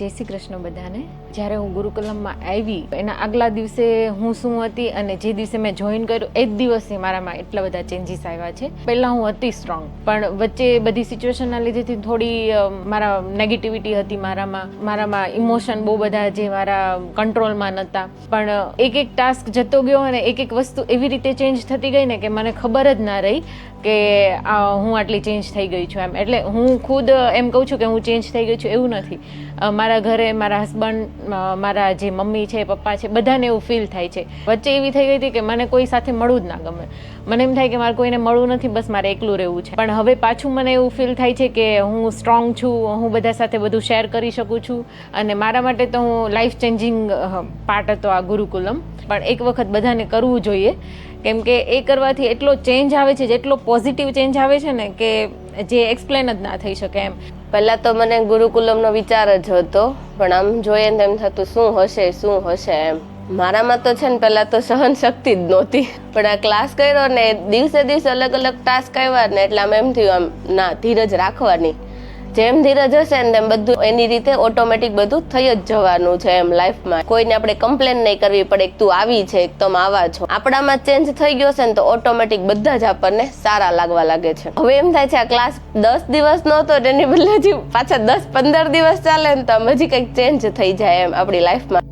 જય શ્રી કૃષ્ણ બધાને. જ્યારે હું ગુરુકુલમમાં આવી એના આગલા દિવસે હું શું હતી અને જે દિવસે મેં જોઈન કર્યું એ જ દિવસે મારામાં એટલા બધા ચેન્જીસ આવ્યા છે. પહેલાં હું હતી સ્ટ્રોંગ, પણ વચ્ચે બધી સિચ્યુએશનના લીધેથી થોડી મારા નેગેટિવિટી હતી મારામાં ઇમોશન બહુ બધા જે મારા કંટ્રોલમાં નહોતા. પણ એક એક ટાસ્ક જતો ગયો અને એક એક વસ્તુ એવી રીતે ચેન્જ થતી ગઈ ને કે મને ખબર જ ના રહી કે હું આટલી ચેન્જ થઈ ગઈ છું એમ. એટલે હું ખુદ એમ કહું છું કે હું ચેન્જ થઈ ગઈ છું એવું નથી. મારા ઘરે મારા હસબન્ડ, મારા જે મમ્મી છે, પપ્પા છે, બધાને એવું ફીલ થાય છે. વચ્ચે એવી થઈ ગઈ હતી કે મને કોઈ સાથે મળવું જ ના ગમે. મને એમ થાય કે મારે કોઈને મળવું નથી, બસ મારે એકલું રહેવું છે. પણ હવે પાછું મને એવું ફીલ થાય છે કે હું સ્ટ્રોંગ છું, હું બધા સાથે બધું શેર કરી શકું છું. અને મારા માટે તો હું લાઈફ ચેન્જિંગ પાર્ટ હતો આ ગુરુકુલમ. પણ એક વખત બધાને કરવું જોઈએ, કેમ કે એ કરવાથી એટલો ચેન્જ આવે છે, જેટલો પોઝિટિવ ચેન્જ આવે છે ને કે જે એક્સપ્લેન જ ના થઈ શકે એમ. પહેલા તો મને ગુરુકુલમનો વિચાર જ હતો, પણ આમ જોઈએ ને એમ થતું શું હશે એમ. મારામાં તો છે ને પહેલા તો સહન શક્તિ જ નહોતી, પણ આ ક્લાસ કર્યો ને દિવસે દિવસે અલગ અલગ ટાસ્ક આવ્યા ને એટલે આમ એમ થયું આમ ના, ધીરજ રાખવાની. જેમ ધીરજ હશે ને તેમ બધું એની રીતે ઓટોમેટિક બધું થઈ જ જવાનું છે એમ લાઈફમાં. કોઈને આપણે કમ્પ્લેન નહીં કરવી પડે કે તું આવી છે, તમે આવા છો. આપણામાં ચેન્જ થઈ ગયો છે ને તો ઓટોમેટિક બધા જ આપણને સારા લાગવા લાગે છે. હવે એમ થાય છે આ ક્લાસ 10 દિવસ નો હતો, એની બદલે હજી પાછા 10-15 દિવસ ચાલે ને તો હજી કંઈક ચેન્જ થઈ જાય એમ આપણી લાઈફમાં.